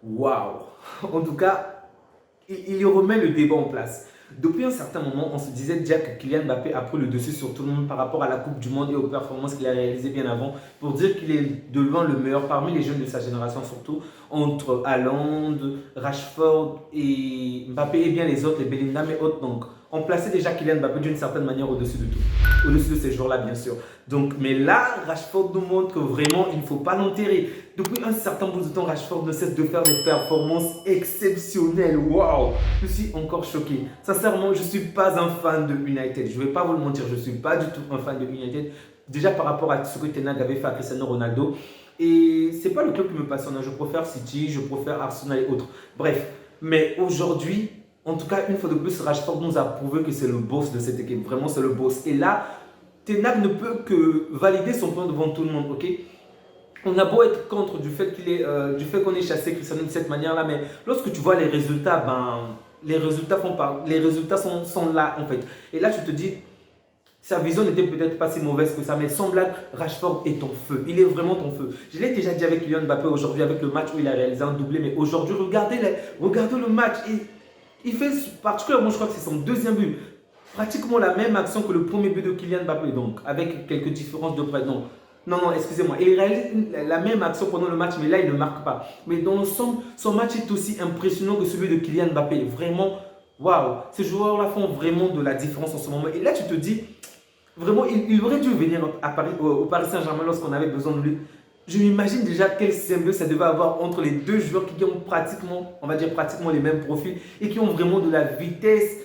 Waouh! En tout cas, il remet le débat en place. Depuis un certain moment, on se disait déjà que Kylian Mbappé a pris le dessus sur tout le monde par rapport à la Coupe du Monde et aux performances qu'il a réalisées bien avant, pour dire qu'il est de loin le meilleur parmi les jeunes de sa génération, surtout entre Haaland, Rashford et Mbappé et bien les autres, les Bellingham et autres. Donc, on plaçait déjà Kylian Mbappé d'une certaine manière au-dessus de tout, au-dessus de ces joueurs-là, bien sûr. Donc, mais là, Rashford nous montre que vraiment, il ne faut pas l'enterrer. Depuis un certain bout de temps, Rashford ne cesse de faire des performances exceptionnelles. Waouh! Je suis encore choqué. Sincèrement, je ne suis pas un fan de United. Je ne vais pas vous le mentir, je ne suis pas du tout un fan de United. Déjà par rapport à ce que Ten Hag avait fait à Cristiano Ronaldo. Et ce n'est pas le club qui me passionne. Je préfère City, je préfère Arsenal et autres. Bref, mais aujourd'hui, en tout cas, une fois de plus, Rashford nous a prouvé que c'est le boss de cette équipe. Vraiment, c'est le boss. Et là, Ten Hag ne peut que valider son plan devant tout le monde, ok? On a beau être contre du fait qu'on ait chassé Cristiano de cette manière-là, mais lorsque tu vois les résultats, les résultats sont là en fait. Et là, tu te dis, sa vision n'était peut-être pas si mauvaise que ça, mais sans blague, Rashford est ton feu. Il est vraiment ton feu. Je l'ai déjà dit avec Kylian Mbappé aujourd'hui, avec le match où il a réalisé un doublé, mais aujourd'hui, regardez le match. Il fait particulièrement, je crois que c'est son deuxième but, pratiquement la même action que le premier but de Kylian Mbappé, donc avec quelques différences de près. Non, excusez-moi. Il réalise la même action pendant le match, mais là, il ne marque pas. Mais dans l'ensemble, son match est aussi impressionnant que celui de Kylian Mbappé. Vraiment, waouh. Ces joueurs-là font vraiment de la différence en ce moment. Et là, tu te dis, vraiment, il aurait dû venir à Paris, au Paris Saint-Germain lorsqu'on avait besoin de lui. Je m'imagine déjà quel symbiose ça devait avoir entre les deux joueurs qui ont pratiquement, on va dire pratiquement les mêmes profils et qui ont vraiment de la vitesse,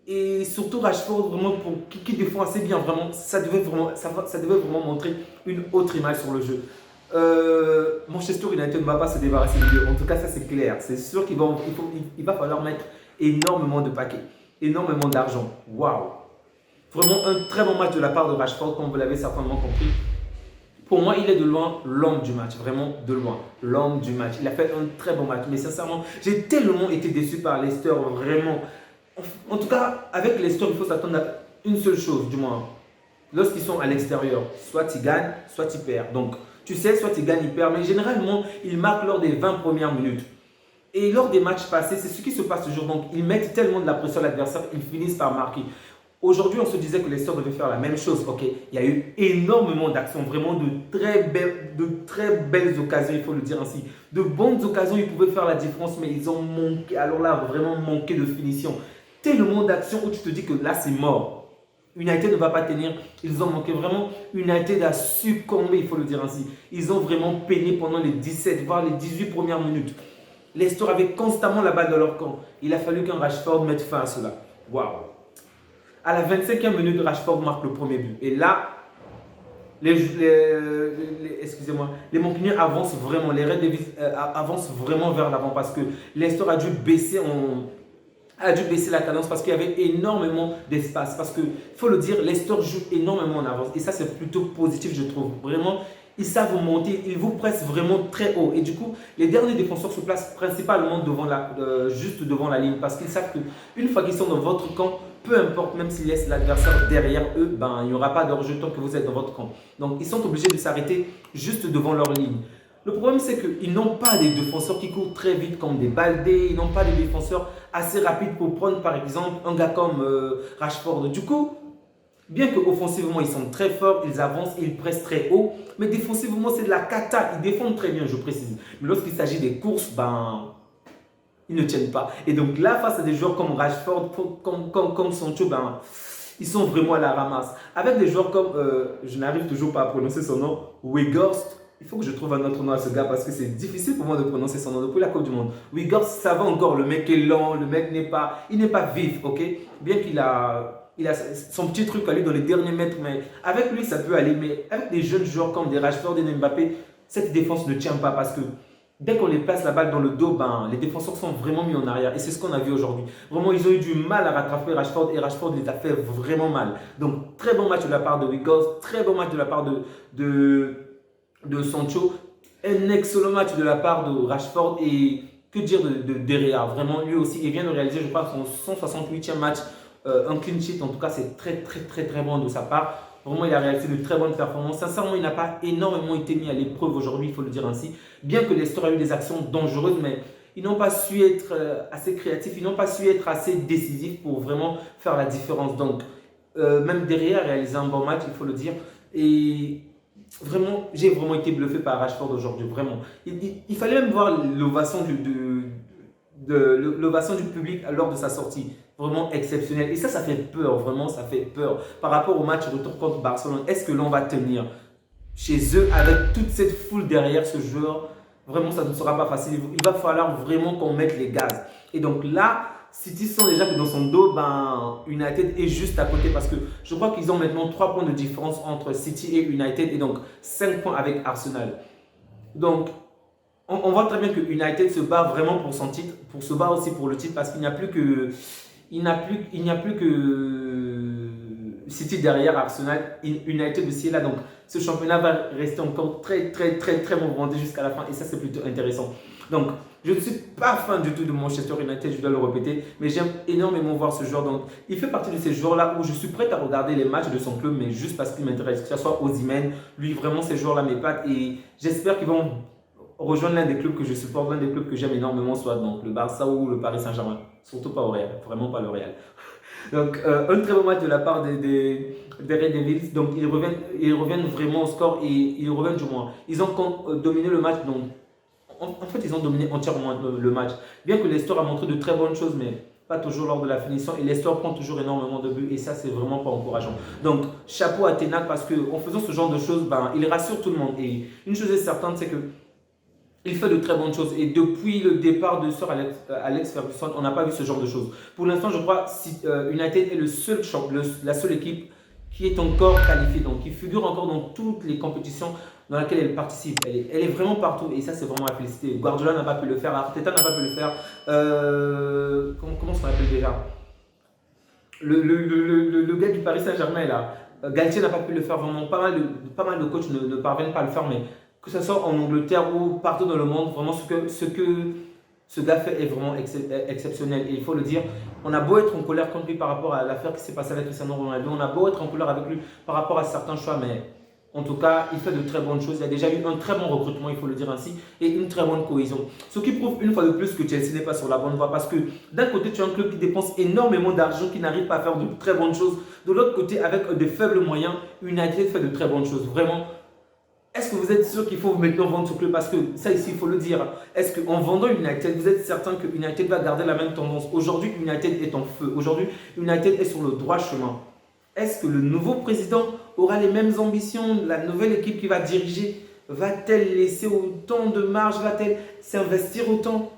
et surtout Rashford vraiment qui défend assez bien. Vraiment, ça devait vraiment montrer une autre image sur le jeu. Manchester United ne va pas se débarrasser de lui. En tout cas, ça c'est clair. C'est sûr il va falloir mettre énormément de paquets, énormément d'argent. Waouh! Vraiment un très bon match de la part de Rashford, comme vous l'avez certainement compris. Pour moi, il est de loin l'homme du match, vraiment de loin, l'homme du match. Il a fait un très bon match, mais sincèrement, j'ai tellement été déçu par Leicester, vraiment. En tout cas, avec Leicester, il faut s'attendre à une seule chose, du moins. Lorsqu'ils sont à l'extérieur, soit ils gagnent, soit ils perdent. Donc, tu sais, soit ils gagnent, ils perdent, mais généralement, ils marquent lors des 20 premières minutes. Et lors des matchs passés, c'est ce qui se passe toujours. Donc, ils mettent tellement de la pression à l'adversaire qu'ils finissent par marquer. Aujourd'hui, on se disait que Leicester devait faire la même chose. Ok, il y a eu énormément d'actions, vraiment de très belles occasions, il faut le dire ainsi. De bonnes occasions, ils pouvaient faire la différence, mais ils ont manqué, alors là, vraiment manqué de finition. Tellement d'actions où tu te dis que là, c'est mort. United ne va pas tenir. Ils ont manqué vraiment. United a succombé, il faut le dire ainsi. Ils ont vraiment peiné pendant les 17, voire les 18 premières minutes. Leicester avait constamment la balle dans leur camp. Il a fallu qu'un Rashford mette fin à cela. Waouh! À la 25e minute, Rashford marque le premier but. Et là, excusez-moi, les Mancuniens avancent vraiment, les Red Devils avancent vraiment vers l'avant parce que Leicester a dû baisser la cadence parce qu'il y avait énormément d'espace. Parce qu'il faut le dire, Leicester joue énormément en avance. Et ça, c'est plutôt positif, je trouve. Vraiment, ils savent monter, ils vous pressent vraiment très haut. Et du coup, les derniers défenseurs se placent principalement juste devant la ligne parce qu'ils savent qu'une fois qu'ils sont dans votre camp, peu importe, même s'ils laissent l'adversaire derrière eux, il n'y aura pas de rejet tant que vous êtes dans votre camp. Donc, ils sont obligés de s'arrêter juste devant leur ligne. Le problème, c'est qu'ils n'ont pas des défenseurs qui courent très vite comme des Baldé. Ils n'ont pas des défenseurs assez rapides pour prendre, par exemple, un gars comme Rashford. Du coup, bien qu'offensivement, ils sont très forts, ils avancent, ils pressent très haut. Mais défensivement, c'est de la cata. Ils défendent très bien, je précise. Mais lorsqu'il s'agit des courses, ils ne tiennent pas. Et donc là, face à des joueurs comme Rashford, comme Sancho, ils sont vraiment à la ramasse. Avec des joueurs comme, je n'arrive toujours pas à prononcer son nom, Weghorst. Il faut que je trouve un autre nom à ce gars parce que c'est difficile pour moi de prononcer son nom depuis la Coupe du Monde. Weghorst, ça va encore. Le mec est lent, le mec n'est pas vif, ok? Bien qu'il a son petit truc à lui dans les derniers mètres, mais avec lui, ça peut aller. Mais avec des jeunes joueurs comme des Rashford et des Mbappé, cette défense ne tient pas parce que dès qu'on les place la balle dans le dos, les défenseurs sont vraiment mis en arrière. Et c'est ce qu'on a vu aujourd'hui. Vraiment, ils ont eu du mal à rattraper Rashford et Rashford les a fait vraiment mal. Donc, très bon match de la part de Weghorst, très bon match de la part de Sancho, un excellent match de la part de Rashford et que dire de Derrea. Vraiment, lui aussi, il vient de réaliser, je crois, son 168e match, un clean sheet. En tout cas, c'est très bon de sa part. Vraiment, il a réalisé de très bonnes performances. Sincèrement, il n'a pas énormément été mis à l'épreuve aujourd'hui, il faut le dire ainsi. Bien que Leicester a eu des actions dangereuses, mais ils n'ont pas su être assez créatifs, ils n'ont pas su être assez décisifs pour vraiment faire la différence. Donc, même derrière, réaliser un bon match, il faut le dire. Et vraiment, j'ai vraiment été bluffé par Rashford aujourd'hui, vraiment. Il fallait même voir l'ovation l'ovation du public lors de sa sortie. Vraiment exceptionnel. Et ça fait peur, vraiment, ça fait peur. Par rapport au match retour contre Barcelone, est-ce que l'on va tenir chez eux avec toute cette foule derrière ce joueur? Vraiment, ça ne sera pas facile. Il va falloir vraiment qu'on mette les gaz. Et donc là, City sent déjà que dans son dos, United est juste à côté parce que je crois qu'ils ont maintenant 3 points de différence entre City et United et donc 5 points avec Arsenal. Donc, on voit très bien que United se bat vraiment pour son titre, pour se battre aussi pour le titre parce qu'il n'y a plus que City derrière Arsenal, United aussi est là. Donc ce championnat va rester encore très mouvementé jusqu'à la fin et ça c'est plutôt intéressant. Donc je ne suis pas fan du tout de Manchester United, je dois le répéter, mais j'aime énormément voir ce joueur. Donc il fait partie de ces joueurs-là où je suis prêt à regarder les matchs de son club, mais juste parce qu'il m'intéresse, que ce soit Osimhen, lui vraiment ces joueurs-là m'épatent et j'espère qu'ils vont rejoindre l'un des clubs que je supporte, l'un des clubs que j'aime énormément, soit donc le Barça ou le Paris Saint-Germain. Surtout pas au Real, vraiment pas le Real. Donc un très bon match de la part des Red Devils. Donc ils reviennent vraiment au score et ils reviennent du moins. Ils ont dominé le match. Donc en fait ils ont dominé entièrement le match. Bien que Leicester a montré de très bonnes choses, mais pas toujours lors de la finition. Et Leicester prend toujours énormément de buts et ça c'est vraiment pas encourageant. Donc chapeau à Ten Hag parce qu'en faisant ce genre de choses, il rassure tout le monde. Et une chose est certaine, c'est que il fait de très bonnes choses et depuis le départ de Sir Alex Ferguson, on n'a pas vu ce genre de choses. Pour l'instant, je crois que United est la seule équipe qui est encore qualifiée, donc qui figure encore dans toutes les compétitions dans lesquelles elle participe. Elle est vraiment partout et ça, c'est vraiment à féliciter. Guardiola n'a pas pu le faire, Arteta n'a pas pu le faire. Comment ça s'appelle déjà le gars du Paris Saint-Germain, là, Galtier n'a pas pu le faire. Vraiment, pas mal de coachs ne parviennent pas à le faire, mais que ce soit en Angleterre ou partout dans le monde, vraiment ce que ce gars fait est vraiment exceptionnel. Et il faut le dire, on a beau être en colère contre lui par rapport à l'affaire qui s'est passée avec Cristiano Ronaldo, on a beau être en colère avec lui par rapport à certains choix, mais en tout cas, il fait de très bonnes choses. Il y a déjà eu un très bon recrutement, il faut le dire ainsi, et une très bonne cohésion. Ce qui prouve une fois de plus que Chelsea n'est pas sur la bonne voie parce que d'un côté, tu as un club qui dépense énormément d'argent, qui n'arrive pas à faire de très bonnes choses. De l'autre côté, avec de faibles moyens, United fait de très bonnes choses. Vraiment. Est-ce que vous êtes sûr qu'il faut maintenant vendre ce club? Parce que ça ici, il faut le dire. Est-ce qu'en vendant United, vous êtes certain que United va garder la même tendance? Aujourd'hui, United est en feu. Aujourd'hui, United est sur le droit chemin. Est-ce que le nouveau président aura les mêmes ambitions? La nouvelle équipe qui va diriger, va-t-elle laisser autant de marge? Va-t-elle s'investir autant?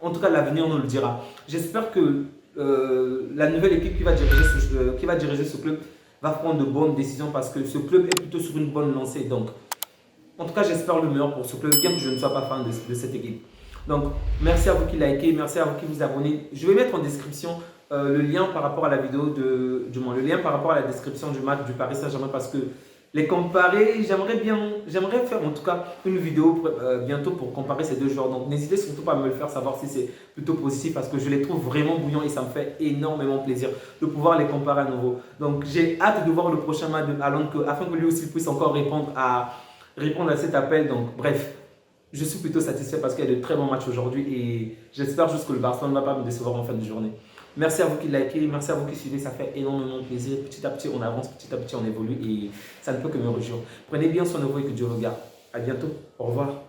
En tout cas, l'avenir nous le dira. J'espère que la nouvelle équipe qui va diriger ce club va prendre de bonnes décisions parce que ce club est plutôt sur une bonne lancée. Donc, en tout cas, j'espère le meilleur pour ce club, bien que je ne sois pas fan de cette équipe. Donc, merci à vous qui likez, merci à vous qui vous abonnez. Je vais mettre en description le lien par rapport à la vidéo le lien par rapport à la description du match du Paris Saint-Germain parce que les comparer, j'aimerais faire en tout cas une vidéo bientôt pour comparer ces deux joueurs. Donc, n'hésitez surtout pas à me le faire savoir si c'est plutôt positif parce que je les trouve vraiment bouillants et ça me fait énormément plaisir de pouvoir les comparer à nouveau. Donc, j'ai hâte de voir le prochain match de Haaland afin que lui aussi puisse encore répondre à cet appel. Donc, bref, je suis plutôt satisfait parce qu'il y a de très bons matchs aujourd'hui et j'espère juste que le Barcelone ne va pas me décevoir en fin de journée. Merci à vous qui likez, merci à vous qui suivez, ça fait énormément plaisir. Petit à petit, on avance, petit à petit, on évolue et ça ne peut que me réjouir. Prenez bien soin de vous et que Dieu vous garde. À bientôt. Au revoir.